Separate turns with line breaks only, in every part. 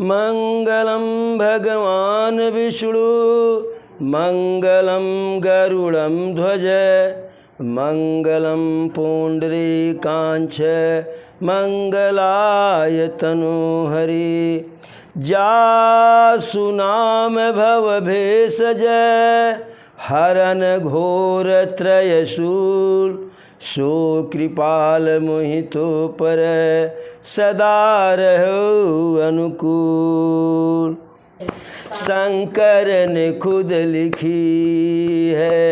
मंगलम भगवान विष्णु मंगलम गरुड़ं ध्वज मंगलम पुंडरीकांच मंगलाय तनोहरि जासु नाम भवभेषज हरन घोर त्रयशूल सो कृपाल मोहितो पर सदा रहो अनुकूल। शंकर ने खुद लिखी है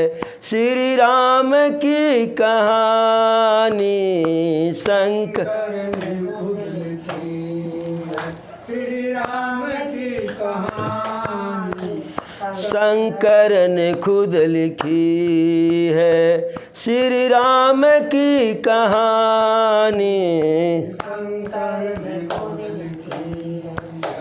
श्री राम की कहानी। शंकर ने खुद लिखी है श्री राम की कहानी। शंकर ने खुद लिखी है श्री राम की कहानी। शंकर ने खुद लिखी है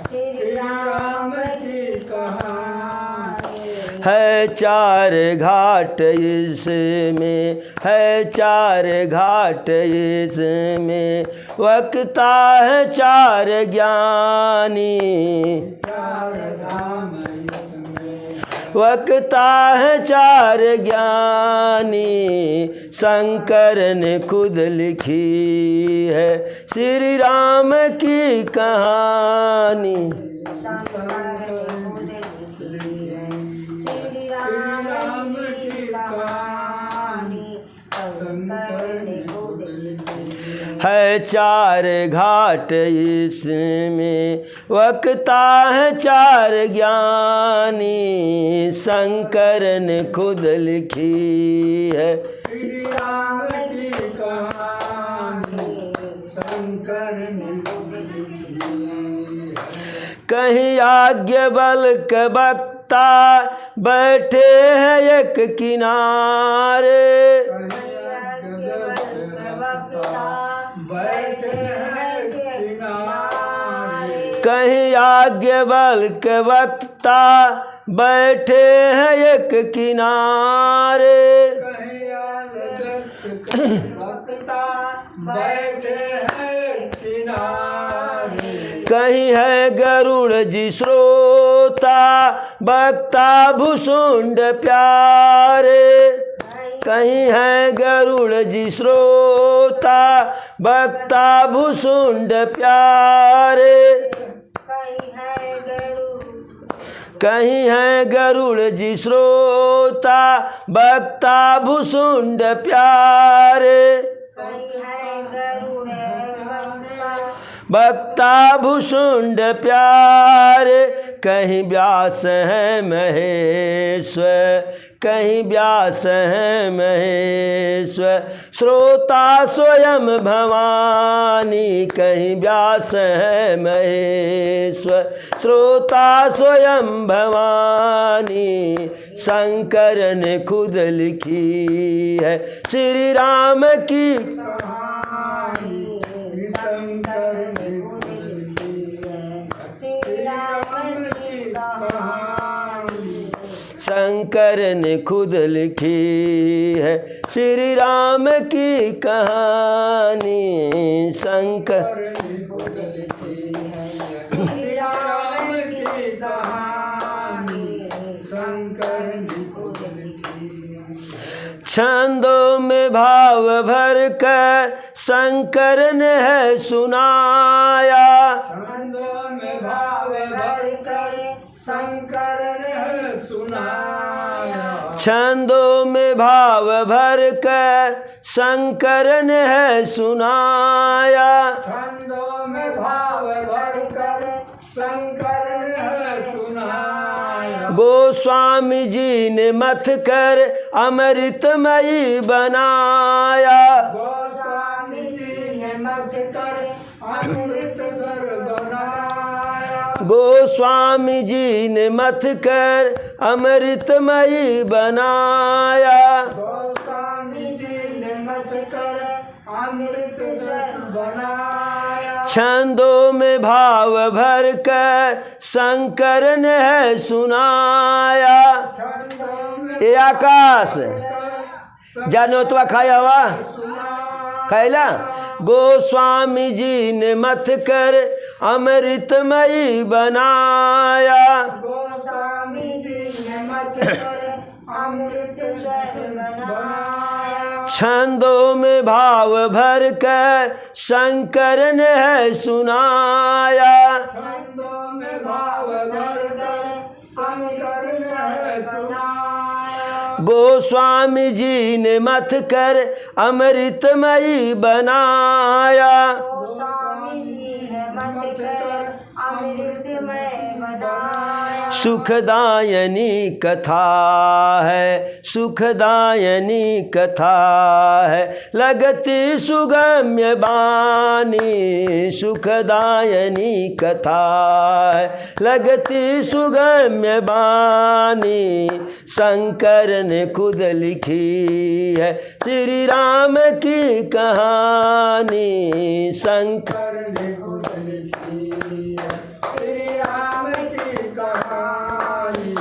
श्री राम की कहानी। है चार घाट इसमें है चार घाट इसमें वक्ता है चार ज्ञानी। चार धाम वक्ता है चार ज्ञानी। शंकर ने खुद लिखी है श्री राम की कहानी। है चार घाट इसमें वक्ता है चार ज्ञानी। शंकर ने खुद लिखी है श्री राम की कहानी। शंकर ने खुद लिखी है। कहीं याज्ञवल्क्य वक्ता बैठे हैं एक किनारे। कहीं याज्ञवल्क्य वक्ता बैठे हैं एक किनारे। कहीं है गरुड़ जी श्रोता वक्ता भुसुंड प्यारे। कहीं है गरुड़ जी श्रोता वक्ता भुसुंड प्यारे। कहीं है गरुड़ जी श्रोता वक्ता भुसुंड प्यारे। वक्ता भुसुंड प्यारे। कहीं व्यास है महेश्वर कहीं व्यास है महेश्वर श्रोता स्वयं भवानी। कहीं व्यास है महेश्वर श्रोता स्वयं भवानी। शंकर ने खुद लिखी है श्री राम की कहानी। शंकर ने खुद लिखी है श्री राम की कहानी। शंकर ने खुद लिखी है श्री राम की कहानी। शंकर ने खुद लिखी है श्री राम की कहानी। शंकर ने खुद लिखी है। छंदों में भाव भर कर शंकर ने है सुनाया। छंदों में भाव भर कर शंकर ने है सुनाया। छंदों में भाव भर कर शंकर ने है सुनाया। छंदों में भाव भर कर शंकर ने है सुनाया। गोस्वामी जी ने मथ कर अमृतमयी बनाया। गोस्वामी जी ने मथ कर अमृतसर बनाया। गोस्वामी जी ने मथ कर अमृतमयी बनाया। गोस्वामी जी ने मथ कर अमृतसर बनाया। छंदों में भाव भर कर शंकर ने है सुनाया। ये आकाश जानो तो खाया हुआ कैला। गोस्वामी जी ने मथ कर अमृतमयी बनाया,
गोस्वामी जी ने मथ कर अमृतमयी बनाया।
छंदों में भाव भर कर शंकर ने है सुनाया,
छंदों में भाव भर कर शंकर ने है सुनाया।
गोस्वामी जी ने मथ कर अमृतमयी बनाया,
गोस्वामी जी ने मथ कर अमृतमयी बनाया।
सुखदायनी कथा है, सुखदायनी कथा है, लगती सुगम्य बानी, सुखदायनी कथा है, लगती सुगम्य बानी, शंकर ने खुद लिखी है श्री राम की कहानी, शंकर
ने खुद लिखी है श्री राम की कहानी,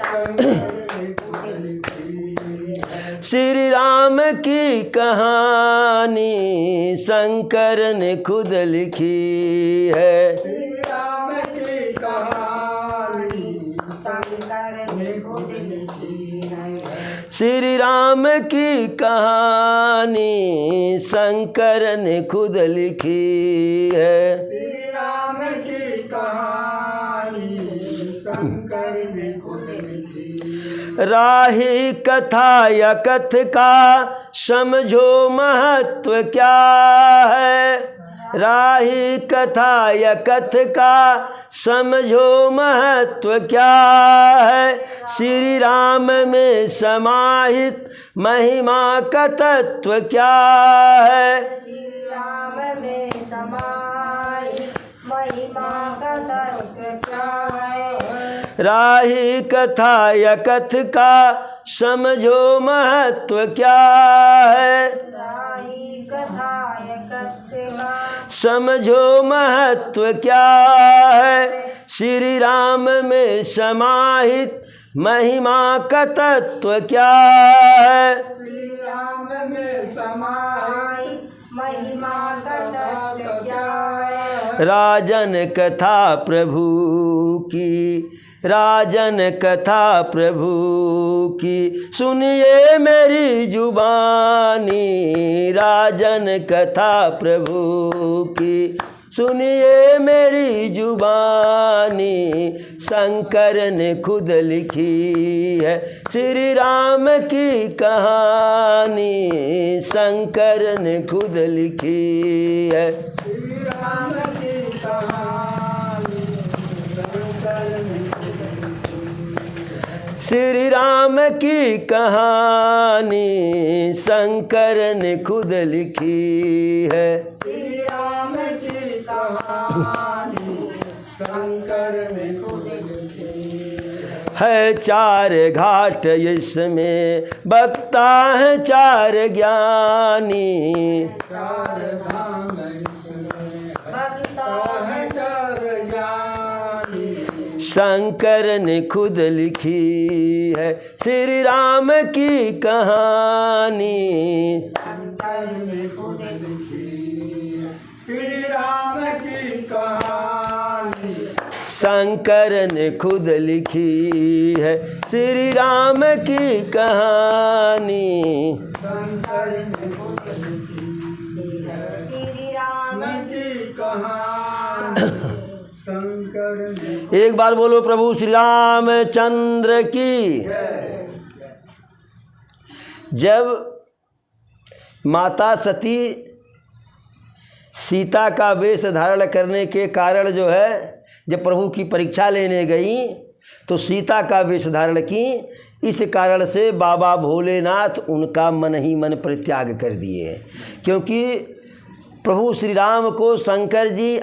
शंकर ने खुद लिखी है।
श्री राम की कहानी शंकर ने खुद लिखी है,
श्री राम की कहानी शंकर ने खुद लिखी है।
श्री राम की कहानी शंकर ने खुद लिखी है,
श्री राम की कहानी शंकर ने खुद लिखी है।
राही कथा या कथ का समझो महत्व क्या है, राही कथा या कथ का समझो महत्व क्या है, श्री राम में समाहित महिमा का तत्व क्या है,
श्री राम में समाई महिमा का तत्व क्या है।
राही कथा या कथ का समझो महत्व क्या है,
राही कथा या कथ का
समझो महत्व क्या है, श्री राम में समाहित महिमा का तत्व क्या है,
श्री राम में समाई महिमा का तत्व क्या है।
राजन कथा प्रभु की, राजन कथा प्रभु की, सुनिए मेरी जुबानी, राजन कथा प्रभु की, सुनिए मेरी जुबानी, शंकर ने खुद लिखी है श्री राम की कहानी, शंकर ने खुद लिखी है।
श्री राम की कहानी शंकर ने खुद लिखी है।
श्री राम की कहानी शंकर ने खुद लिखी है,
श्री राम की कहानी शंकर ने खुद लिखी
है। चार घाट इसमें बकता है चार ज्ञानी,
चार धाम इसमें बकता है चार ज्ञानी,
शंकर ने खुद लिखी है श्री राम की कहानी,
शंकर ने खुद लिखी है श्री राम की कहानी,
शंकर ने खुद लिखी है श्री राम की कहानी,
शंकर ने खुद लिखी है श्री राम की कहानी, शंकर ने।
एक बार बोलो प्रभु श्री रामचंद्र की। जब माता सती सीता का वेश धारण करने के कारण जो है, जब प्रभु की परीक्षा लेने गई तो सीता का वेश धारण की, इस कारण से बाबा भोलेनाथ उनका मन ही मन परित्याग कर दिए, क्योंकि प्रभु श्री राम को शंकर जी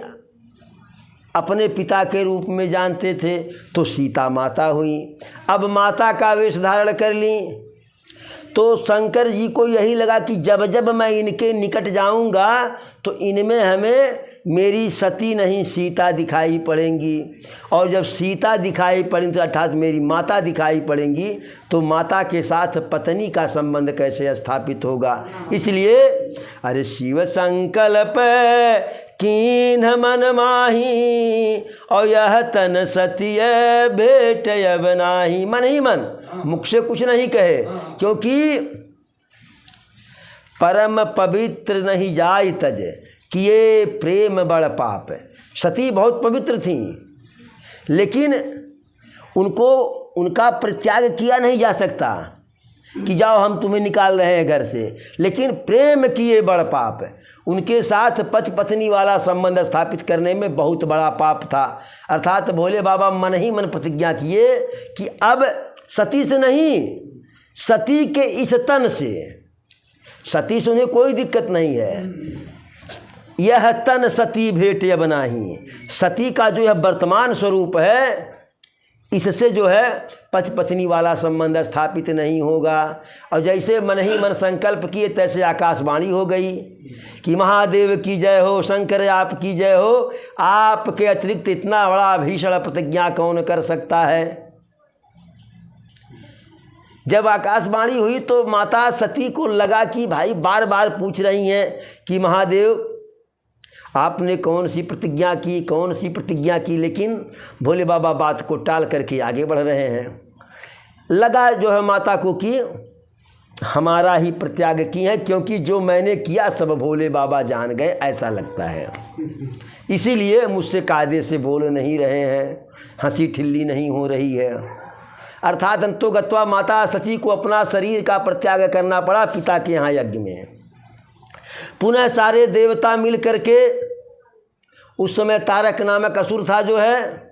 अपने पिता के रूप में जानते थे, तो सीता माता हुई। अब माता का वेश धारण कर ली तो शंकर जी को यही लगा कि जब जब मैं इनके निकट जाऊंगा तो इनमें हमें मेरी सती नहीं सीता दिखाई पड़ेंगी। और जब सीता दिखाई पड़ेंगी तो अर्थात मेरी माता दिखाई पड़ेंगी, तो माता के साथ पत्नी का संबंध कैसे स्थापित होगा। इसलिए अरे शिव संकल्प कीन मन माही, और यह तन सतिय भेट अब नाही। मन ही मन, मुख से कुछ नहीं कहे, क्योंकि परम पवित्र नहीं जाय तज, किए प्रेम बड़ पाप। सती बहुत पवित्र थी, लेकिन उनको उनका परित्याग किया नहीं जा सकता कि जाओ हम तुम्हें निकाल रहे हैं घर से, लेकिन प्रेम किए बड़ पाप। उनके साथ पति पत्नी वाला संबंध स्थापित करने में बहुत बड़ा पाप था। अर्थात भोले बाबा मन ही मन प्रतिज्ञा किए कि अब सती से नहीं, सती के इस तन से, सती से उन्हें कोई दिक्कत नहीं है, यह तन सती भेट अब नाही। सती का जो यह वर्तमान स्वरूप है, इससे जो है पति पत्नी वाला संबंध स्थापित नहीं होगा। और जैसे मन ही मन संकल्प किए, तैसे आकाशवाणी हो गई कि महादेव की जय हो, शंकर आप की जय हो, आपके अतिरिक्त इतना बड़ा भीषण प्रतिज्ञा कौन कर सकता है। जब आकाशवाणी हुई तो माता सती को लगा कि भाई बार बार पूछ रही हैं कि महादेव आपने कौन सी प्रतिज्ञा की, कौन सी प्रतिज्ञा की, लेकिन भोले बाबा बात को टाल करके आगे बढ़ रहे हैं। लगा जो है माता को कि हमारा ही प्रत्याग की है, क्योंकि जो मैंने किया सब भोले बाबा जान गए, ऐसा लगता है। इसीलिए मुझसे कायदे से बोल नहीं रहे हैं, हंसी ठिल्ली नहीं हो रही है। अर्थात अंतोगत्वा माता सती को अपना शरीर का परित्याग करना पड़ा पिता के यहाँ यज्ञ में। पुनः सारे देवता मिल करके, उस समय तारक नामक असुर था जो है,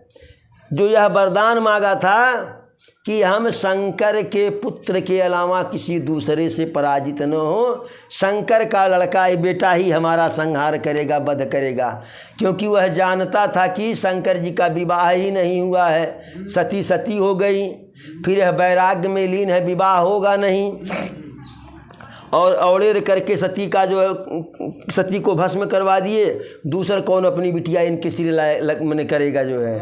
जो यह वरदान मांगा था कि हम शंकर के पुत्र के अलावा किसी दूसरे से पराजित न हो, शंकर का लड़का ये बेटा ही हमारा संहार करेगा, वध करेगा। क्योंकि वह जानता था कि शंकर जी का विवाह ही नहीं हुआ है, सती सती हो गई, फिर यह वैराग्य में लीन है, विवाह होगा नहीं। और औड़ेर करके सती का जो है, सती को भस्म करवा दिए, दूसरा कौन अपनी बिटिया इनके सिर मैंने करेगा जो है।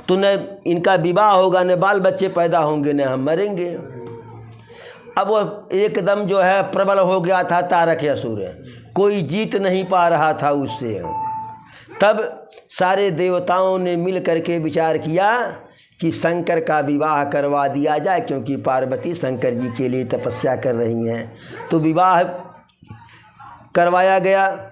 तो न इनका विवाह होगा, न बाल बच्चे पैदा होंगे, न हम मरेंगे। अब वह एकदम जो है प्रबल हो गया था तारक असुर, कोई जीत नहीं पा रहा था उससे। तब सारे देवताओं ने मिल करके विचार किया कि शंकर का विवाह करवा दिया जाए, क्योंकि पार्वती शंकर जी के लिए तपस्या कर रही हैं। तो विवाह करवाया गया।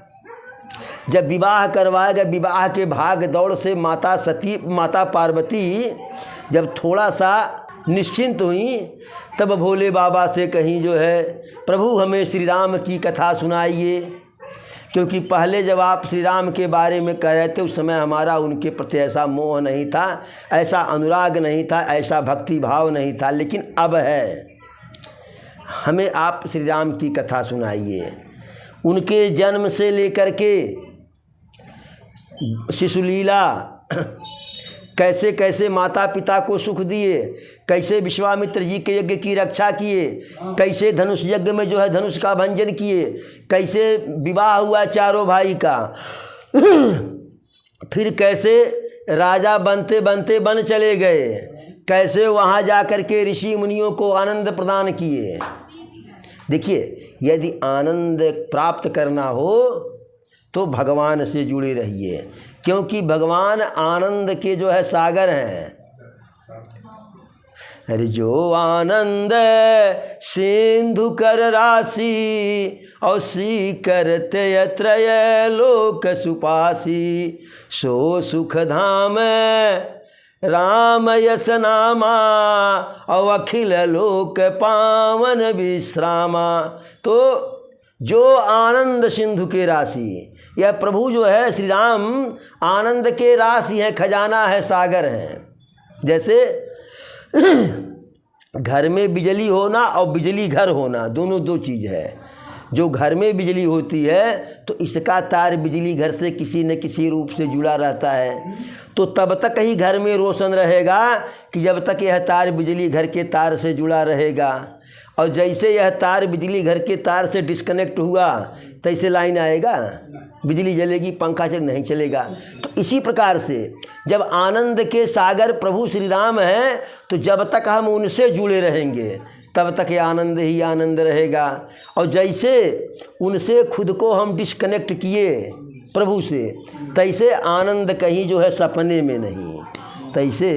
जब विवाह करवाया गया, विवाह के भाग दौड़ से माता पार्वती जब थोड़ा सा निश्चिंत हुई, तब भोले बाबा से कहीं जो है, प्रभु हमें श्री राम की कथा सुनाइए। क्योंकि पहले जब आप श्री राम के बारे में कह रहे थे, उस समय हमारा उनके प्रति ऐसा मोह नहीं था, ऐसा अनुराग नहीं था, ऐसा भक्ति भाव नहीं था, लेकिन अब है। हमें आप श्री राम की कथा सुनाइए। उनके जन्म से लेकर के शिशुलीला, कैसे कैसे माता पिता को सुख दिए, कैसे विश्वामित्र जी के यज्ञ की रक्षा किए, कैसे धनुष यज्ञ में जो है धनुष का भंजन किए, कैसे विवाह हुआ चारों भाई का, फिर कैसे राजा बनते बनते बन चले गए, कैसे वहाँ जा कर के ऋषि मुनियों को आनंद प्रदान किए। देखिए, यदि आनंद प्राप्त करना हो तो भगवान से जुड़े रहिए, क्योंकि भगवान आनंद के जो है सागर हैं। अरे जो आनंद सिंधु कर राशि, और सी करते त्रय लोक सुपासी, सो सुख धाम राम यस नामा, और अखिल लोक पावन विश्रामा। तो जो आनंद सिंधु के राशि, यह प्रभु जो है श्री राम आनंद के राशि है, खजाना है, सागर हैं। जैसे घर में बिजली होना और बिजली घर होना, दोनों दो चीज़ है। जो घर में बिजली होती है तो इसका तार बिजली घर से किसी न किसी रूप से जुड़ा रहता है, तो तब तक ही घर में रोशन रहेगा कि जब तक यह तार बिजली घर के तार से जुड़ा रहेगा। और जैसे यह तार बिजली घर के तार से डिस्कनेक्ट हुआ तैसे लाइन आएगा, बिजली जलेगी, पंखा नहीं चलेगा। तो इसी प्रकार से जब आनंद के सागर प्रभु श्री राम हैं तो जब तक हम उनसे जुड़े रहेंगे तब तक ये आनंद ही आनंद रहेगा। और जैसे उनसे खुद को हम डिस्कनेक्ट किए प्रभु से, तैसे आनंद कहीं जो है सपने में नहीं, तैसे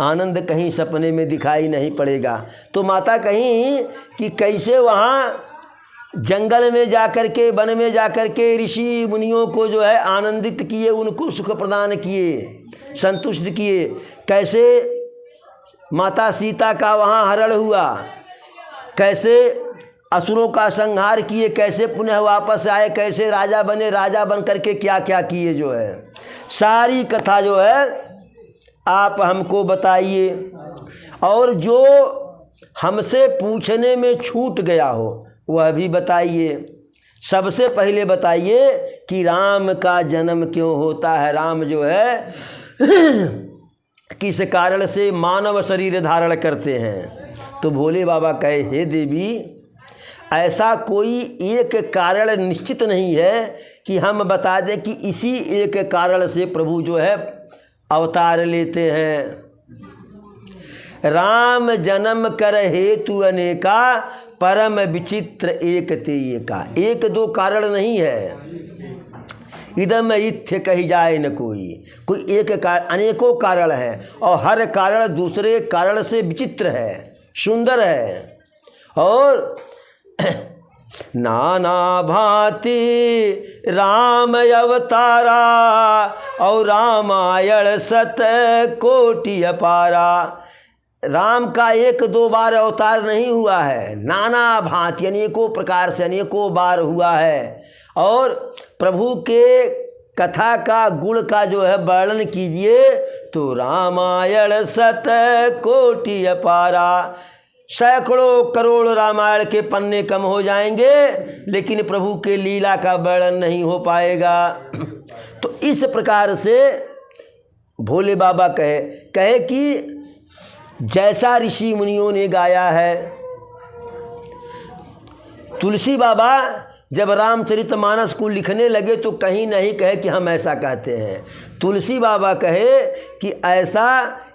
आनंद कहीं सपने में दिखाई नहीं पड़ेगा। तो माता कहीं कि कैसे वहाँ जंगल में जाकर के, वन में जाकर के ऋषि मुनियों को जो है आनंदित किए, उनको सुख प्रदान किए, संतुष्ट किए। कैसे माता सीता का वहाँ हरण हुआ, कैसे असुरों का संहार किए, कैसे पुनः वापस आए, कैसे राजा बने, राजा बन करके क्या क्या किए, जो है सारी कथा जो है आप हमको बताइए। और जो हमसे पूछने में छूट गया हो वह भी बताइए। सबसे पहले बताइए कि राम का जन्म क्यों होता है, राम जो है किस कारण से मानव शरीर धारण करते हैं। तो भोले बाबा कहे, हे देवी, ऐसा कोई एक कारण निश्चित नहीं है कि हम बता दें कि इसी एक कारण से प्रभु जो है अवतार लेते हैं। राम जन्म कर हेतु अनेका, परम विचित्र एक ते एका। एक दो कारण नहीं है, इदम इत्थ कही जाए न कोई एक कारण, अनेकों कारण है और हर कारण दूसरे कारण से विचित्र है, सुंदर है। और नाना भांति राम अवतारा और रामायण सत कोटि अपारा। राम का एक दो बार अवतार नहीं हुआ है, नाना भांति अनेकों प्रकार से अनेकों बार हुआ है। और प्रभु के कथा का गुण का जो है वर्णन कीजिए तो रामायण सत कोटि अपारा। सैकड़ों करोड़ रामायण के पन्ने कम हो जाएंगे लेकिन प्रभु के लीला का वर्णन नहीं हो पाएगा। तो इस प्रकार से भोले बाबा कहे कि जैसा ऋषि मुनियों ने गाया है। तुलसी बाबा जब रामचरितमानस को लिखने लगे तो कहीं नहीं कहे कि हम ऐसा कहते हैं। तुलसी बाबा कहे कि ऐसा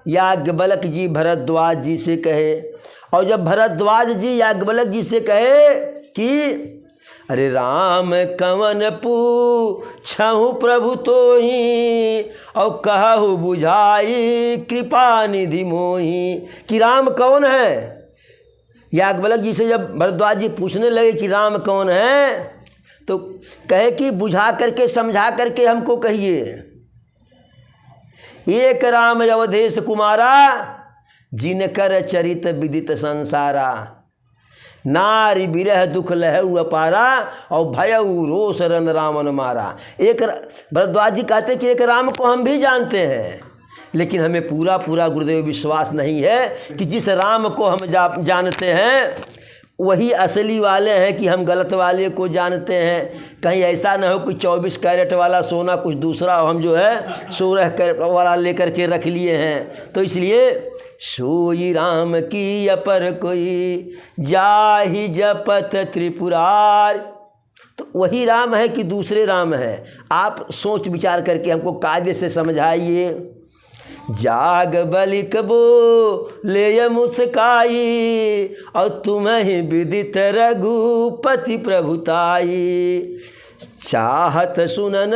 याज्ञवल्क्य जी भरद्वाज जी से कहे। और जब भरद्वाज जी याज्ञवल्क्य जी से कहे कि अरे राम कवन पूछहु प्रभु तोहि, और कहु बुझाई कृपा निधि मोहि, कि राम कौन है। याज्ञवल्क्य जी से जब भरद्वाज जी पूछने लगे कि राम कौन है तो कहे कि बुझा करके समझा करके हमको कहिए। एक राम अवधेश कुमारा, जिनकर चरित विदित संसारा, नारी बिरह दुख लहु अपारा, और भयउ रोष रन रावण मारा। एक भरद्वाज जी कहते कि एक राम को हम भी जानते हैं लेकिन हमें पूरा गुरुदेव विश्वास नहीं है कि जिस राम को हम जानते हैं वही असली वाले हैं कि हम गलत वाले को जानते हैं। कहीं ऐसा न हो कि 24 कैरेट वाला सोना कुछ दूसरा हम जो है 16 कैरेट वाला लेकर के रख लिए हैं। तो इसलिए सोई राम की अपर कोई, जाहि जपत त्रिपुरार। तो वही राम है कि दूसरे राम है, आप सोच विचार करके हमको कायदे से समझाइए। जाग बलिक बोले मुस्काई, और तुम्हें विदित रघुपति प्रभुताई। चाहत सुनन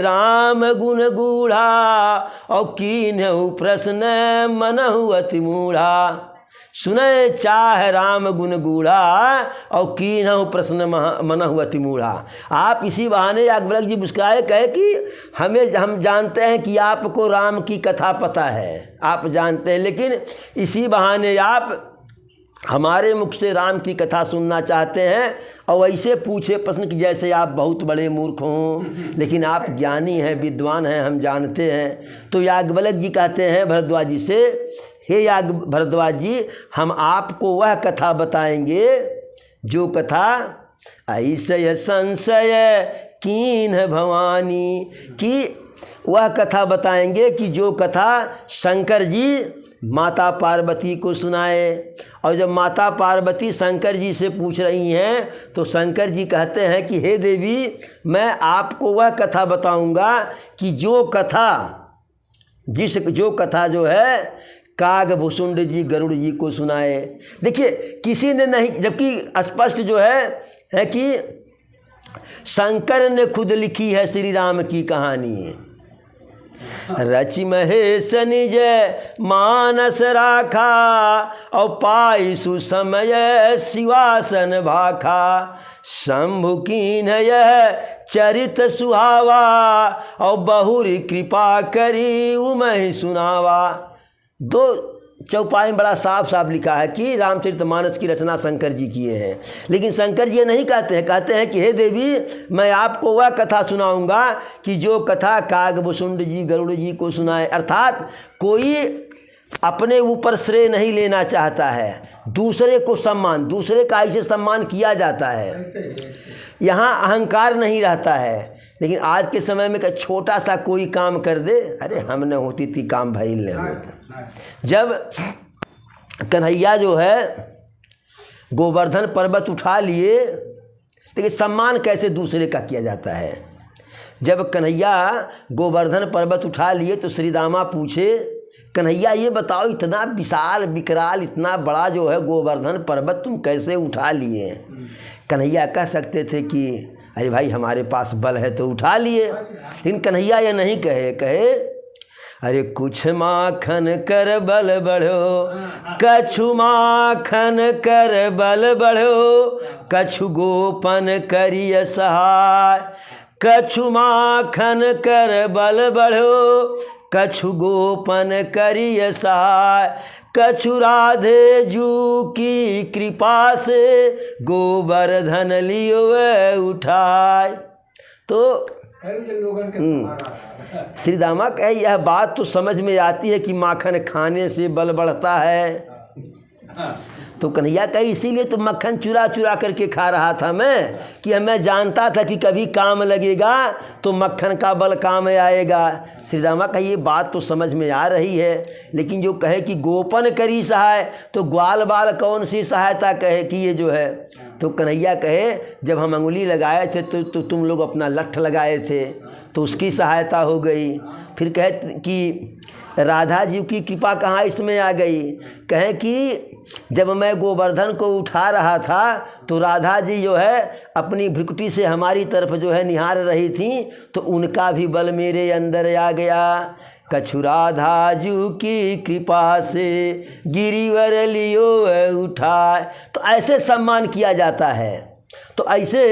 राम गुण गूढ़ा, और कीन्हु प्रश्न मनहु अति मूढ़ा। सुने चाह राम गुण गूढ़ा, और कीन्हु प्रश्न मनहु अति मूढ़ा। आप इसी बहाने याज्ञवल्क्य जी मुस्कुराए, कहे कि हम जानते हैं कि आपको राम की कथा पता है, आप जानते हैं, लेकिन इसी बहाने आप हमारे मुख से राम की कथा सुनना चाहते हैं। और ऐसे पूछे प्रश्न कि जैसे आप बहुत बड़े मूर्ख हों, लेकिन आप ज्ञानी हैं, विद्वान हैं, हम जानते हैं। तो याज्ञवल्क्य जी कहते हैं भरद्वाज जी से, हे भरद्वाज जी, हम आपको वह कथा बताएंगे जो कथा ऐसे संशय कीन्ह भवानी, कि वह कथा बताएंगे कि जो कथा शंकर जी माता पार्वती को सुनाए। और जब माता पार्वती शंकर जी से पूछ रही हैं तो शंकर जी कहते हैं कि हे देवी, मैं आपको वह कथा बताऊंगा कि जो कथा जो है कागभूषुंड जी गरुड़ जी को सुनाए। देखिए किसी ने नहीं, जबकि स्पष्ट जो है कि शंकर ने खुद लिखी है श्री राम की कहानी। रचि महेश निज मानस राखा और पाई सुसमय शिवासन भाखा। शंभु कीन यह चरित सुहावा और बहुरी कृपा करी उमहि सुनावा। दो चौपाई में बड़ा साफ साफ लिखा है कि रामचरितमानस की रचना शंकर जी किए हैं। लेकिन शंकर जी ये नहीं कहते हैं कि हे देवी, मैं आपको वह कथा सुनाऊंगा कि जो कथा कागभूषुंड जी गरुड़ जी को सुनाए। अर्थात कोई अपने ऊपर श्रेय नहीं लेना चाहता है, दूसरे को सम्मान, दूसरे का ऐसे सम्मान किया जाता है, यहाँ अहंकार नहीं रहता है। लेकिन आज के समय में छोटा सा कोई काम कर दे, अरे हमने होती थी काम भाई ने होता। जब कन्हैया जो है गोवर्धन पर्वत उठा लिए, लेकिन सम्मान कैसे दूसरे का किया जाता है। जब कन्हैया गोवर्धन पर्वत उठा लिए तो श्री दामा पूछे, कन्हैया ये बताओ, इतना विशाल विकराल इतना बड़ा जो है गोवर्धन पर्वत तुम कैसे उठा लिए। कन्हैया कह सकते थे कि अरे भाई हमारे पास बल है तो उठा लिए, लेकिन कन्हैया ये नहीं कहे अरे कुछ माखन कर बल बढ़ो, कछु माखन कर बल बढ़ो, कछु गोपन करिय सहाय। कछु माखन कर बल बढ़ो, कछु गोपन करिय सहाय। कछु राधे जू की कृपा से गोवर्धन लियो उठाए। तो श्री दामा कहे यह बात तो समझ में आती है कि माखन खाने से बल बढ़ता है। तो कन्हैया कहे इसीलिए तो मक्खन चुरा चुरा करके खा रहा था मैं, कि मैं जानता था कि कभी काम लगेगा तो मक्खन का बल काम आएगा। श्री दामा कहे ये बात तो समझ में आ रही है, लेकिन जो कहे कि गोपन करी सहाय, तो ग्वाल बाल कौन सी सहायता कहे कि ये जो है। तो कन्हैया कहे जब हम अंगुली लगाए थे तो तुम लोग अपना लठ लगाए थे, तो उसकी सहायता हो गई। फिर कहे कि राधा जी की कृपा कहाँ इसमें आ गई। कहें कि जब मैं गोवर्धन को उठा रहा था तो राधा जी जो है अपनी भ्रुकुटी से हमारी तरफ जो है निहार रही थी, तो उनका भी बल मेरे अंदर आ गया। कछु राधा जू की कृपा से गिरिवर लियो उठाए। तो ऐसे सम्मान किया जाता है। तो ऐसे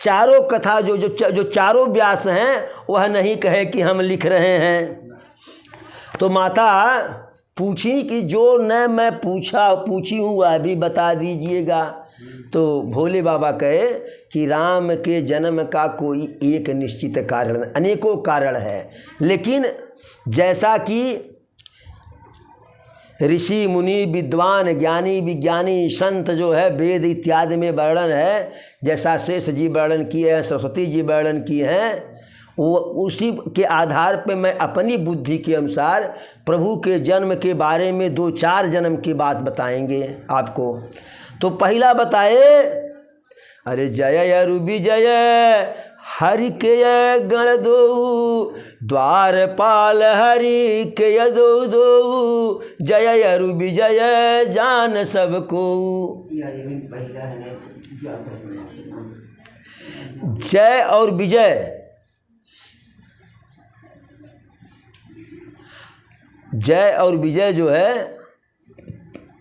चारों कथा जो चारों व्यास हैं वह नहीं कहे कि हम लिख रहे हैं। तो माता पूछी कि जो न मैं पूछी हूँ वह भी बता दीजिएगा। तो भोले बाबा कहे कि राम के जन्म का कोई एक निश्चित कारण, अनेकों कारण है, लेकिन जैसा कि ऋषि मुनि विद्वान ज्ञानी विज्ञानी संत जो है वेद इत्यादि में वर्णन है, जैसा शेष जी वर्णन किए हैं, सरस्वती जी वर्णन किए हैं, वो उसी के आधार पे मैं अपनी बुद्धि के अनुसार प्रभु के जन्म के बारे में 2-4 जन्म की बात बताएंगे आपको। तो पहला बताए, अरे जय अरु विजय हरि के गण दो, द्वारपाल हरि के दो, जय अरु विजय जान सबको। जय और विजय, जय और विजय जो है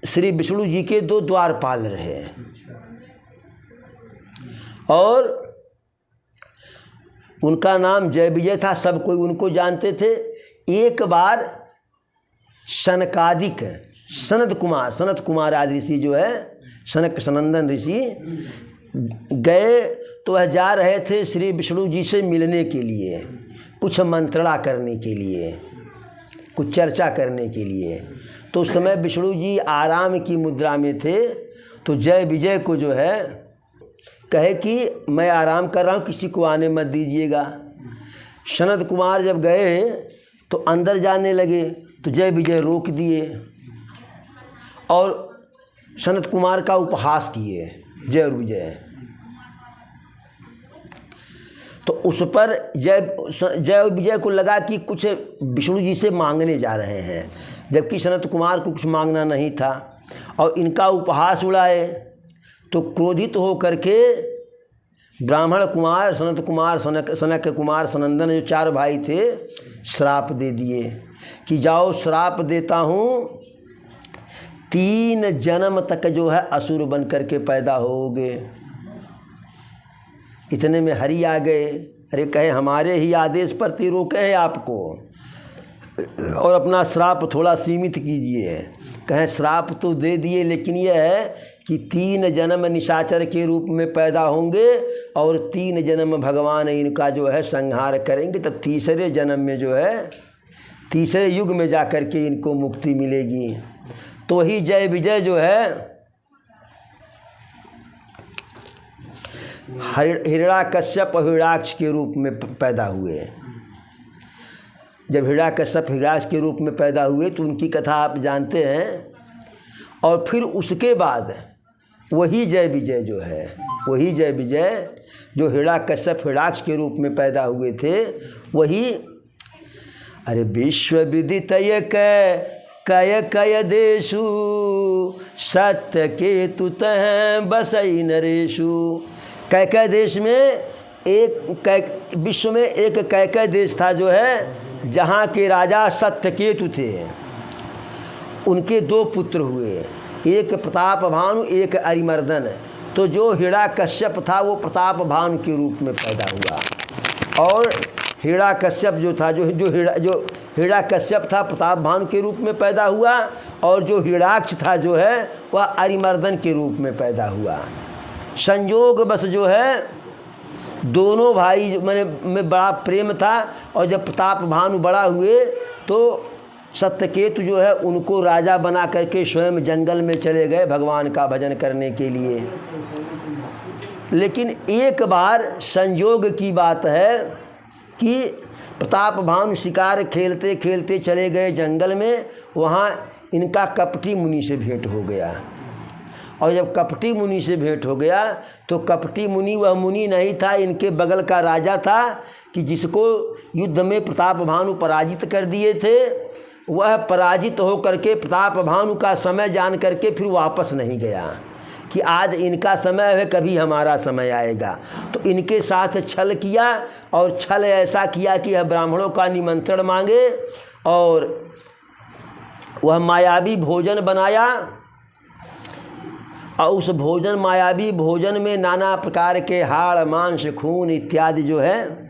श्री विष्णु जी के 2 द्वारपाल रहे, और उनका नाम जय विजय था, सब कोई उनको जानते थे। एक बार सनकादिक सनत कुमार आदि ऋषि जो है सनक सनंदन ऋषि गए, तो वह जा रहे थे श्री विष्णु जी से मिलने के लिए, कुछ मंत्रणा करने के लिए, कुछ चर्चा करने के लिए। तो उस समय विष्णु जी आराम की मुद्रा में थे। तो जय विजय को जो है कहे कि मैं आराम कर रहा हूँ, किसी को आने मत दीजिएगा। सनत कुमार जब गए तो अंदर जाने लगे, तो जय विजय रोक दिए और सनत कुमार का उपहास किए जय और विजय। तो उस पर जय और विजय को लगा कि कुछ विष्णु जी से मांगने जा रहे हैं, जबकि सनत कुमार को कुछ मांगना नहीं था और इनका उपहास उड़ाए। तो क्रोधित हो करके ब्राह्मण कुमार, सनत कुमार, सनक कुमार, सनंदन, जो 4 भाई थे, श्राप दे दिए कि जाओ श्राप देता हूँ, 3 जन्म तक जो है असुर बन करके पैदा होगे। इतने में हरि आ गए। अरे कहे हमारे ही आदेश पर ते रोके हैं आपको, और अपना श्राप थोड़ा सीमित कीजिए। कहें श्राप तो दे दिए, लेकिन यह है कि 3 जन्म निशाचर के रूप में पैदा होंगे और 3 जन्म भगवान इनका जो है संहार करेंगे। तब तीसरे जन्म में जो है, तीसरे युग में जा कर के इनको मुक्ति मिलेगी। तो ही जय विजय जो है हिरण्याकश्यप और हिरण्याक्ष के रूप में पैदा हुए। जब हिरण्याकश्यप हिरण्याक्ष के रूप में पैदा हुए तो उनकी कथा आप जानते हैं। और फिर उसके बाद वही जय विजय जो है, वही जय विजय जो हिरण्याकश्यप हिरण्याक्ष के रूप में पैदा हुए थे, वही अरे विश्व विदित कय कय देशु सत्य केतु तह बसई नरेशु। कय कय देश में विश्व में एक कय कय देश था जो है, जहाँ के राजा सत्यकेतु थे। उनके 2 पुत्र हुए, एक प्रताप भानु, एक अरिमर्दन। तो जो हिरण्याकश्यप था वो प्रताप भानु के रूप में पैदा हुआ, और हिरण्याकश्यप जो था जो हिरण्याकश्यप था प्रताप भानु के रूप में पैदा हुआ, और जो हिरण्याक्ष था जो है वह अरिमर्दन के रूप में पैदा हुआ। संयोग बस जो है दोनों भाई में बड़ा प्रेम था, और जब प्रताप भानु बड़ा हुए तो सत्यकेतु जो है उनको राजा बना करके स्वयं जंगल में चले गए भगवान का भजन करने के लिए। लेकिन एक बार संयोग की बात है कि प्रताप भानु शिकार खेलते खेलते चले गए जंगल में, वहाँ इनका कपटी मुनि से भेंट हो गया। और जब कपटी मुनि से भेंट हो गया तो कपटी मुनि वह मुनि नहीं था, इनके बगल का राजा था कि जिसको युद्ध में प्रताप भानु पराजित कर दिए थे। वह पराजित हो करके प्रताप भानु का समय जान करके फिर वापस नहीं गया कि आज इनका समय है, कभी हमारा समय आएगा। तो इनके साथ छल किया, और छल ऐसा किया कि यह ब्राह्मणों का निमंत्रण मांगे, और वह मायावी भोजन बनाया। और उस मायावी भोजन में नाना प्रकार के हाड़ मांस खून इत्यादि जो है,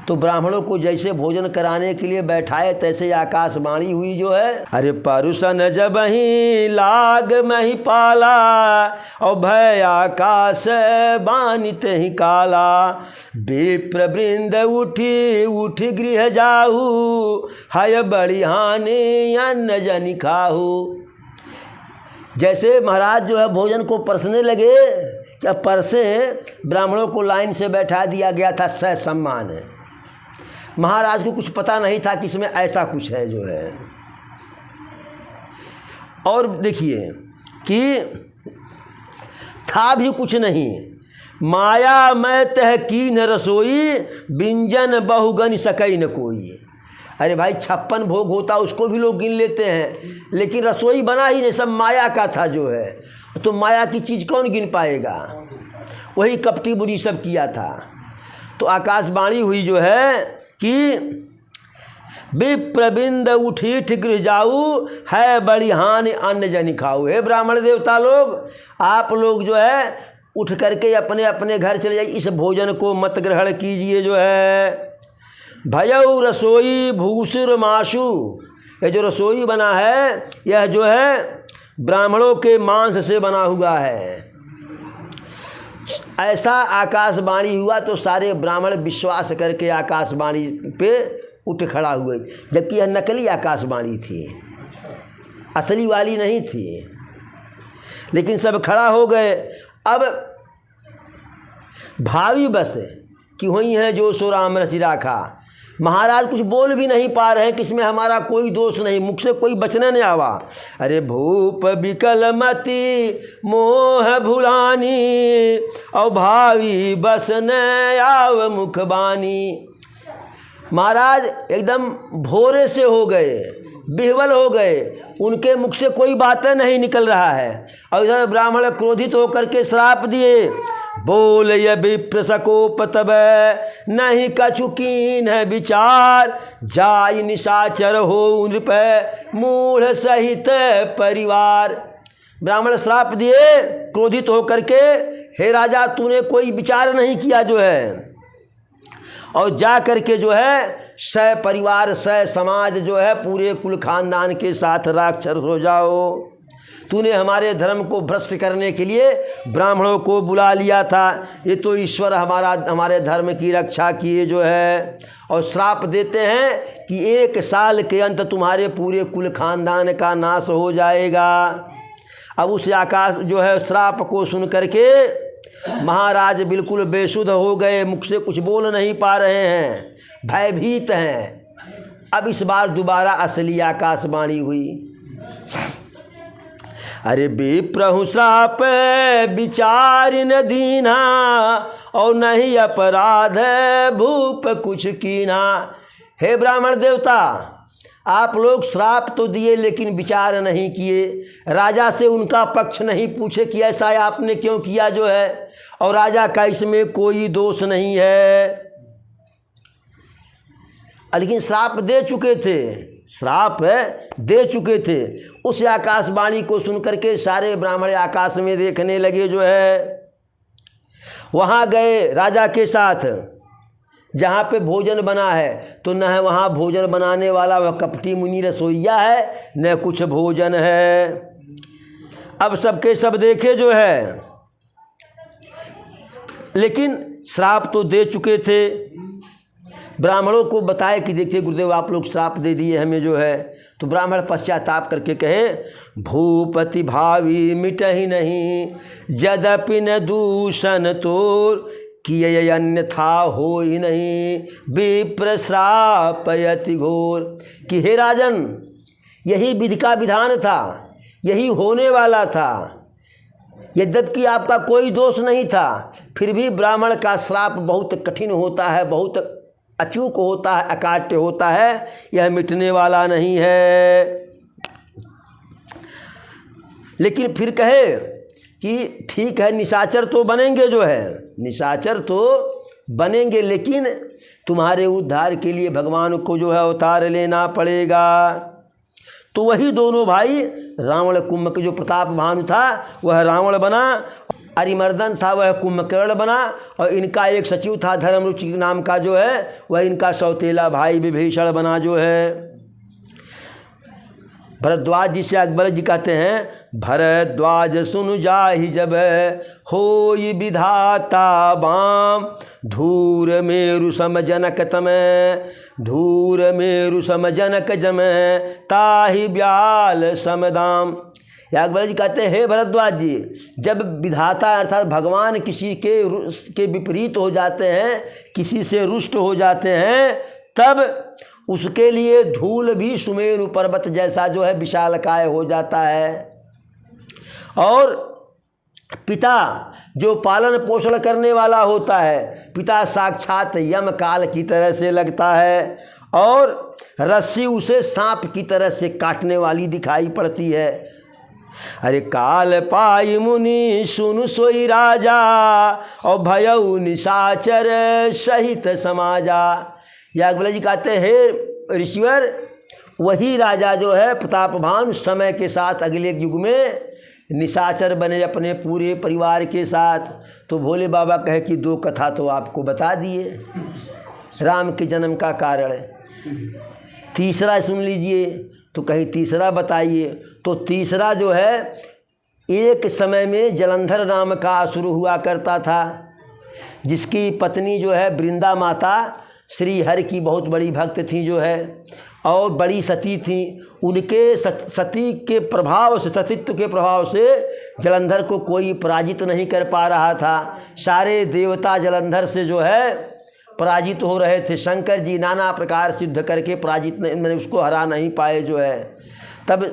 तो ब्राह्मणों को जैसे भोजन कराने के लिए बैठाए तैसे आकाशवाणी हुई जो है, अरे परुषन जब ही लाग मही पाला, और भय आकाश बानित ही काला। विप्र वृंद उठी गृह जाहू, हय बड़ी हानि अन्न जनि खाहू। जैसे महाराज जो है भोजन को परसने लगे, क्या परसे ब्राह्मणों को लाइन से बैठा दिया गया था सम्मान। महाराज को कुछ पता नहीं था कि इसमें ऐसा कुछ है जो है। और देखिए कि था भी कुछ नहीं, माया मैं तह कीन रसोई, व्यंजन बहुगन सकई न कोई। अरे भाई 56 भोग होता उसको भी लोग गिन लेते हैं, लेकिन रसोई बना ही नहीं, सब माया का था जो है। तो माया की चीज़ कौन गिन पाएगा, वही कपटी बुरी सब किया था। तो आकाशवाणी हुई जो है कि विप्रबिंद उठीठ गृह जाऊ, है बड़ी हानि अन्न जनि खाऊ। हे ब्राह्मण देवता लोग, आप लोग जो है उठ करके अपने अपने घर चले जाइए, इस भोजन को मत ग्रहण कीजिए जो है। भयऊ रसोई भूसुर माशु, ये जो रसोई बना है यह जो है ब्राह्मणों के मांस से बना हुआ है। ऐसा आकाशवाणी हुआ तो सारे ब्राह्मण विश्वास करके आकाशवाणी पे उठ खड़ा हुए, जबकि यह नकली आकाशवाणी थी, असली वाली नहीं थी। लेकिन सब खड़ा हो गए। अब भावी बस कि हुई है जो सो राम रचि राखा, महाराज कुछ बोल भी नहीं पा रहे हैं कि इसमें हमारा कोई दोष नहीं, मुख से कोई बचने नहीं आवा। अरे भूप विकल मति मोह भुलानी और भावी बस न आव मुख बानी। महाराज एकदम भोरे से हो गए, बिहवल हो गए, उनके मुख से कोई बातें नहीं निकल रहा है। और इधर ब्राह्मण क्रोधित होकर के श्राप दिए, बोल ये विप्र सकोप तब नहीं कछु कीन है विचार, जाय निशाचर हो नृप मूढ़ सहित परिवार। ब्राह्मण श्राप दिए क्रोधित होकर के, हे राजा तूने कोई विचार नहीं किया जो है, और जा करके जो है स परिवार स समाज जो है पूरे कुल खानदान के साथ राक्षस हो जाओ। तूने हमारे धर्म को भ्रष्ट करने के लिए ब्राह्मणों को बुला लिया था, ये तो ईश्वर हमारे धर्म की रक्षा किए जो है। और श्राप देते हैं कि 1 साल के अंत तुम्हारे पूरे कुल खानदान का नाश हो जाएगा। अब उस आकाश जो है श्राप को सुन करके महाराज बिल्कुल बेसुध हो गए, मुख से कुछ बोल नहीं पा रहे हैं, भयभीत हैं। अब इस बार दोबारा असली आकाशवाणी हुई। अरे विप्रहु श्राप विचार न दीना और नहीं अपराध भूप कुछ कीना। हे ब्राह्मण देवता, आप लोग श्राप तो दिए लेकिन विचार नहीं किए, राजा से उनका पक्ष नहीं पूछे कि ऐसा आपने क्यों किया जो है, और राजा का इसमें कोई दोष नहीं है। लेकिन श्राप दे चुके थे, श्राप दे चुके थे। उस आकाशवाणी को सुनकर के सारे ब्राह्मण आकाश में देखने लगे जो है। वहाँ गए राजा के साथ, जहाँ पे भोजन बना है तो न है वहाँ भोजन बनाने वाला, वह कपटी मुनि रसोइया है, न कुछ भोजन है। अब सबके सब देखे जो है, लेकिन श्राप तो दे चुके थे। ब्राह्मणों को बताए कि देखिए गुरुदेव आप लोग श्राप दे दिए हमें जो है। तो ब्राह्मण पश्चाताप करके कहे, भूपति भावी मिटहि नहीं यद्यपि न दूषण तोर, किए अन्यथा हो ही नहीं विप्र श्रापयति घोर। कि हे राजन, यही विधि का विधान था, यही होने वाला था। यद्यपि आपका कोई दोष नहीं था, फिर भी ब्राह्मण का श्राप बहुत कठिन होता है, बहुत अचूक होता है, अकाट्य होता है, यह मिटने वाला नहीं है। लेकिन फिर कहे कि ठीक है निशाचर तो बनेंगे जो है, निशाचर तो बनेंगे, लेकिन तुम्हारे उद्धार के लिए भगवान को जो है अवतार लेना पड़ेगा। तो वही दोनों भाई, रावण कुंभक जो प्रताप भानु था वह रावण बना, अरिमर्दन था वह कुंभकर्ण बना, और इनका एक सचिव था धर्मरुचि नाम का जो है, वह इनका सौतेला भाई विभीषण बना जो है। भरद्वाज जी से अकबर जी कहते हैं, भरद्वाज सुन जाहि जब होई विधाता बाम, धूर मेरु सम जनक तम, धूर मेरु सम जनक जम, ताहि ब्याल समदाम। या अकबर जी कहते हैं, हे भरद्वाज जी, जब विधाता अर्थात भगवान किसी के विपरीत हो जाते हैं, किसी से रुष्ट हो जाते हैं, तब उसके लिए धूल भी सुमेरु पर्वत जैसा जो है विशालकाय हो जाता है। और पिता जो पालन पोषण करने वाला होता है, पिता साक्षात यम काल की तरह से लगता है, और रस्सी उसे सांप की तरह से काटने वाली दिखाई पड़ती है। अरे काल पाई मुनि सुनु सोई राजा, और भयउ निशाचर सहित समाजा। या अकबर जी कहते हैं, हे ऋषिवर, वही राजा जो है प्रतापभान समय के साथ अगले युग में निशाचर बने अपने पूरे परिवार के साथ। तो भोले बाबा कहे कि 2 कथा तो आपको बता दिए राम के जन्म का कारण, तीसरा सुन लीजिए। तो कहीं तीसरा बताइए। तो तीसरा जो है, एक समय में जलंधर नाम का असुर हुआ करता था, जिसकी पत्नी जो है वृंदा माता श्री हरि की बहुत बड़ी भक्त थी जो है, और बड़ी सती थी। उनके सती के प्रभाव से, सतीत्व के प्रभाव से जलंधर को कोई पराजित नहीं कर पा रहा था। सारे देवता जलंधर से जो है पराजित हो रहे थे। शंकर जी नाना प्रकार सिद्ध करके पराजित मैंने उसको हरा नहीं पाए जो है। तब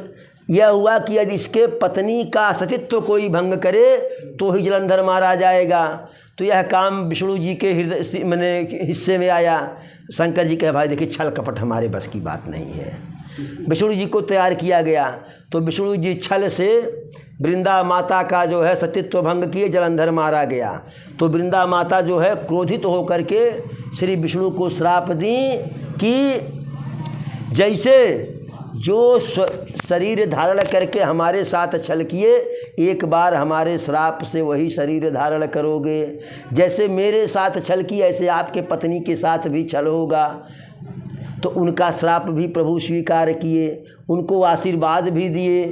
यह हुआ कि यदि इसके पत्नी का सतीत्व कोई भंग करे तो ही जलंधर मारा जाएगा। तो यह काम विष्णु जी के हृदय मैंने हिस्से में आया। शंकर जी कहे भाई देखिए छल कपट हमारे बस की बात नहीं है। विष्णु जी को तैयार किया गया तो विष्णु जी छल से वृंदा माता का जो है सतीत्व भंग किए, जलंधर मारा गया। तो वृंदा माता जो है क्रोधित होकर के श्री विष्णु को श्राप दी कि जैसे जो शरीर धारण करके हमारे साथ छल किए, एक बार हमारे श्राप से वही शरीर धारण करोगे। जैसे मेरे साथ छल किए ऐसे आपके पत्नी के साथ भी छल होगा। तो उनका श्राप भी प्रभु स्वीकार किए, उनको आशीर्वाद भी दिए।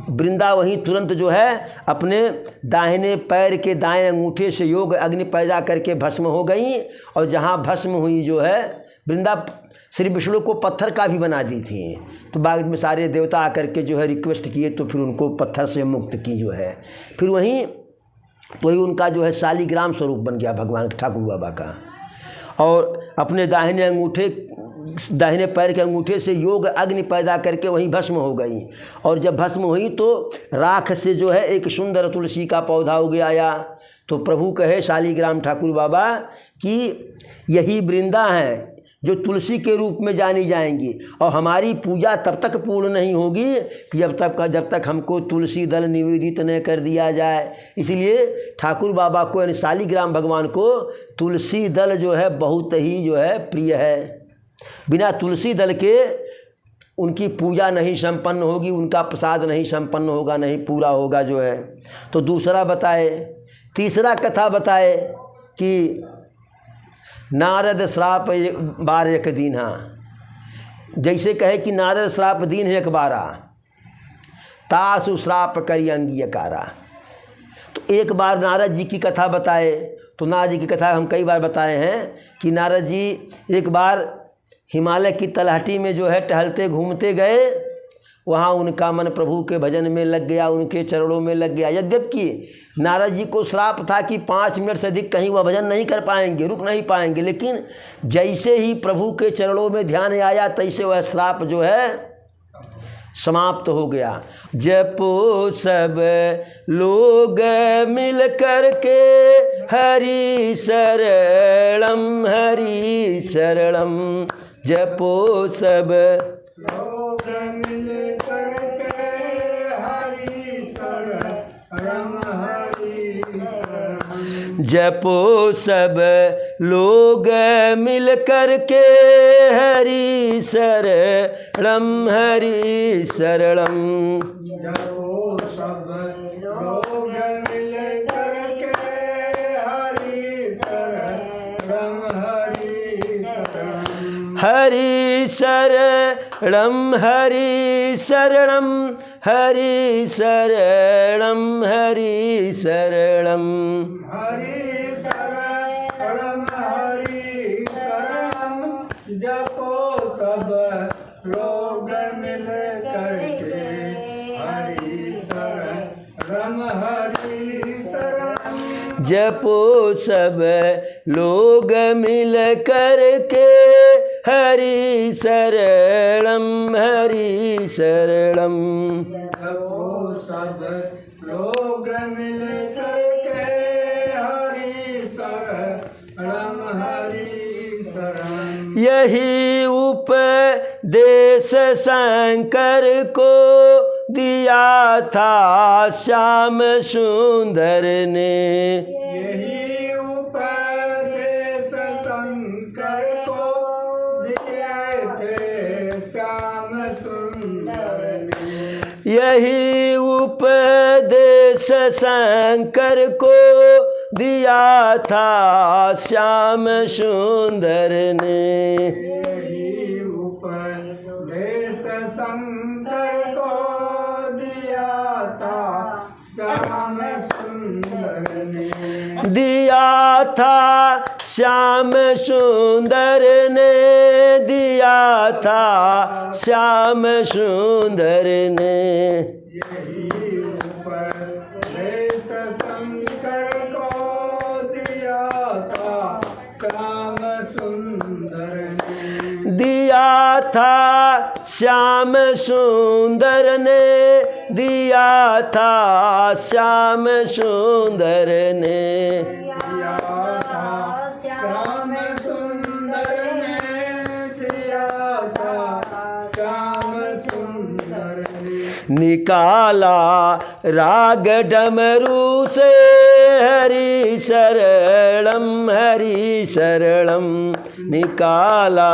वृंदा वहीं तुरंत जो है अपने दाहिने पैर के दाएं अंगूठे से योग अग्नि पैदा करके भस्म हो गई। और जहाँ भस्म हुई जो है वृंदा श्री विष्णु को पत्थर का भी बना दी थी। तो बाद में सारे देवता आकर के जो है रिक्वेस्ट किए तो फिर उनको पत्थर से मुक्त की जो है। फिर वहीं तो ही उनका जो है शालिग्राम स्वरूप बन गया भगवान ठाकुर बाबा का। और अपने दाहिने पैर के अंगूठे से योग अग्नि पैदा करके वहीं भस्म हो गई। और जब भस्म हुई तो राख से जो है एक सुंदर तुलसी का पौधा उग आया। तो प्रभु कहे शालिग्राम ठाकुर बाबा कि यही वृंदा है जो तुलसी के रूप में जानी जाएंगी। और हमारी पूजा तब तक पूर्ण नहीं होगी कि जब तक हमको तुलसी दल निवेदित न कर दिया जाए। इसलिए ठाकुर बाबा को यानी शालिग्राम भगवान को तुलसी दल जो है बहुत ही जो है प्रिय है। बिना तुलसी दल के उनकी पूजा नहीं संपन्न होगी, उनका प्रसाद नहीं संपन्न होगा, नहीं पूरा होगा जो है। तो दूसरा बताए, तीसरा कथा बताए कि नारद श्राप बार एक दिन। हाँ, जैसे कहे कि नारद श्राप दीन है एक बारा, तासु श्राप करी अंगीकारा। तो एक बार नारद जी की कथा बताए। तो नारद जी की कथा हम कई बार बताए हैं कि नारद जी एक बार हिमालय की तलहटी में जो है टहलते घूमते गए। वहाँ उनका मन प्रभु के भजन में लग गया, उनके चरणों में लग गया। यद्यपि नारद जी को श्राप था कि 5 मिनट से अधिक कहीं वह भजन नहीं कर पाएंगे, रुक नहीं पाएंगे। लेकिन जैसे ही प्रभु के चरणों में ध्यान आया तैसे वह श्राप जो है समाप्त हो गया। जपो सब लोग मिल कर के हरि शरणम हरि शरणम। जपो सब
लोग मिल करके हरि शरणम हरि शरणम।
जपो सब लोग मिल करके हरि शरणम हरि शरणम।
जपो सब लोग मिल करके हरि शरणम हरि शरणम।
हरि शरणम हरि शरणम हरि शरणम हरि शरणम।
हरि शरणम हरि शरणम। जपो सब लोग मिल करके हरि शरणम हरि शरणम।
जपो सब लोग मिल करके हरि शरणम हरि शरणम।
जपो सब लोग मिल करके हरि शरणम हरि शरणम।
यही उपदेश शंकर को दिया था श्याम सुंदर ने।
यही उपदेश शंकर को दिए थे श्याम सुंदर ने।
यही उपदेश शंकर को दिया था श्याम सुंदर ने।
यही उपदेश शंकर को दिया था श्याम सुंदर ने।
दिया था श्याम सुंदर ने, दिया था श्याम सुंदर ने।
यही उपदेश शंकर को दिया था श्याम
था श्याम सुंदर ने, दिया था श्याम सुंदर ने।
दिया था श्याम सुंदर ने, दिया था श्याम सुंदर ने।
निकाला राग डमरू से, हरि शरणम हरि शरणम। निकाला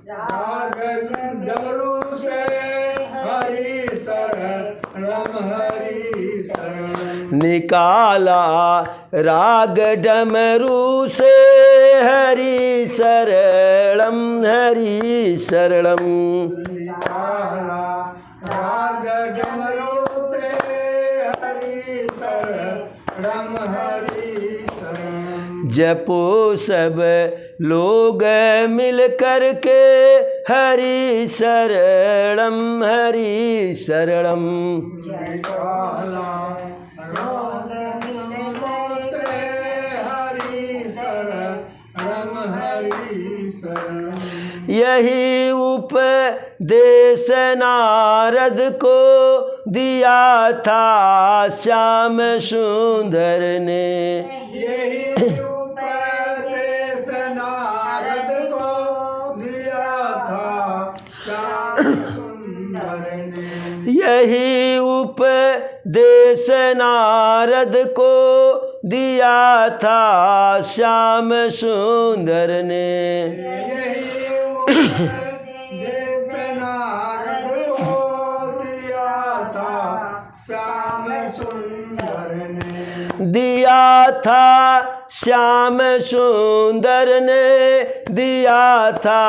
राग डमरू से, हरि शरणम हरि शरणम।
निकाला राग डमरू से, हरि शरणम हरि शरणम।
निकाला राग डमरू से, हरि शरणम हरि शरणम।
जपो सब लोग मिल कर के, हरि शरणम हरि शरणम।
निकाला राग डमरू से, हरि शरणम हरि शरणम।
यही उपदेश नारद को दिया था श्याम सुंदर ने।
यही उपदेश नारद को दिया था श्याम सुंदर ने।
यही उपदेश नारद को दिया था श्याम सुंदर ने।
यही उपदेश नारद को दिया था श्याम सुंदर ने।
दिया था श्याम सुंदर ने, दिया था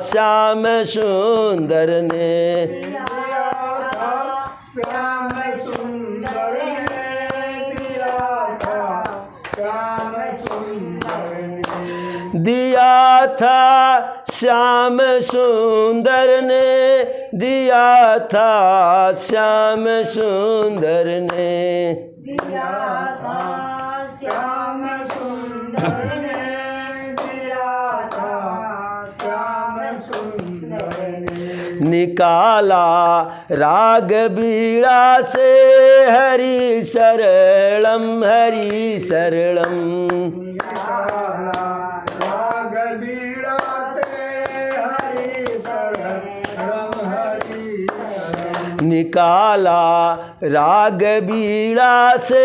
श्याम सुंदर ने।
दिया था श्याम सुंदर ने, दिया था श्याम सुंदर ने।
दिया था श्याम सुंदर ने, दिया था श्याम सुंदर ने।
दिया था
श्याम सुंदर ने, दिया था श्याम सुंदर ने।
निकाला राग बीड़ा से, हरि शरणम हरि शरणम।
निकाला राग बीड़ा से, हरि शरणम हरि शरणम।
निकाला राग बीड़ा से,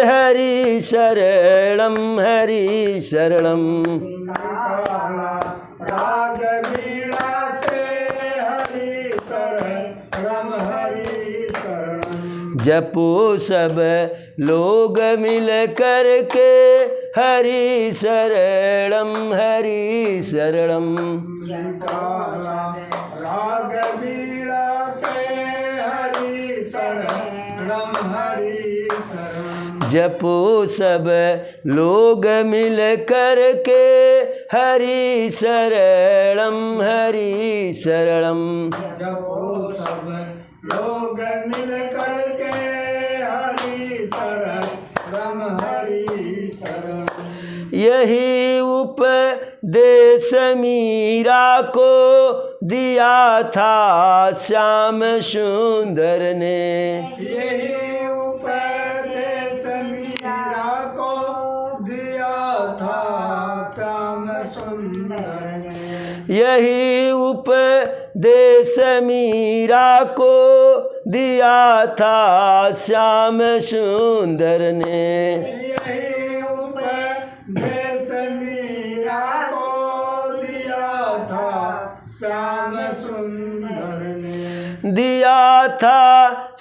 हरि शरणम हरि शरणम।
निकाला राग बीड़ा से, हरि शरणम हरि शरणम।
जपो सब लोग मिल कर के, हरि शरणम हरि शरणम।
निकाला राग बीड़ा से, हरि शरणम हरि शरणम।
जपो सब लोग मिल कर के, हरि शरणम हरि शरणम।
जपो सब लोग मिल करके, हरि शरणम हरि शरणम।
यही उपदेश मीरा को दिया था श्याम सुंदर ने।
यही उपदेश मीरा को दिया था श्याम सुंदर ने।
यही उपदेश मीरा को दिया था श्याम सुंदर ने।
यही उपदेश मीरा को दिया था श्याम सुंदर ने।
दिया था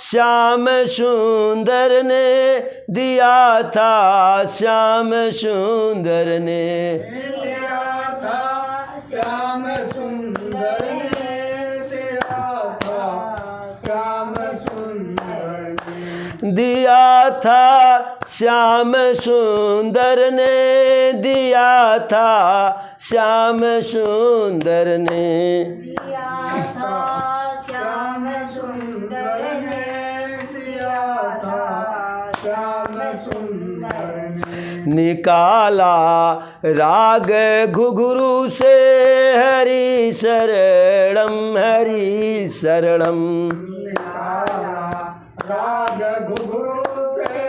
श्याम सुंदर ने, दिया था श्याम सुंदर ने।
दिया था श्याम सुंदर ने, दिया था श्याम सुंदर ने।
दिया था श्याम सुंदर ने, दिया था श्याम सुंदर ने।
दिया था श्याम सुंदर ने,
दिया था श्याम सुंदर ने।
निकाला राग घुघरू से, हरि शरणम हरि शरणम।
राग घुघरू से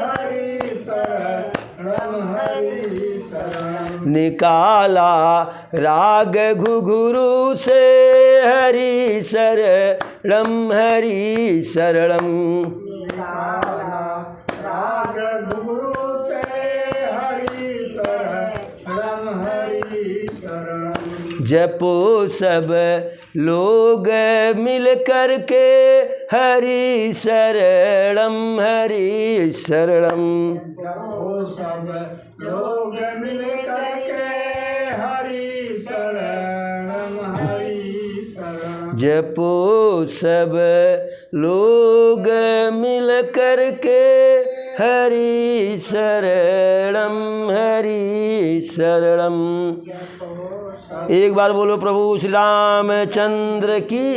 हरि शरणम हरि शरणम।
निकाला राग घुघरू से हरि शरणम हरि शरणम।
राग घुघरू से हरि शरणम हरि शरणम।
जपो सब लोग मिल कर के हरि शरणम हरि शरणम।
जपो सब लोग मिल करके हरि शरणम हरि शरणम।
जपो सब लोग मिल कर के हरि शरणम हरि शरणम। एक बार बोलो प्रभु श्री रामचंद्र की।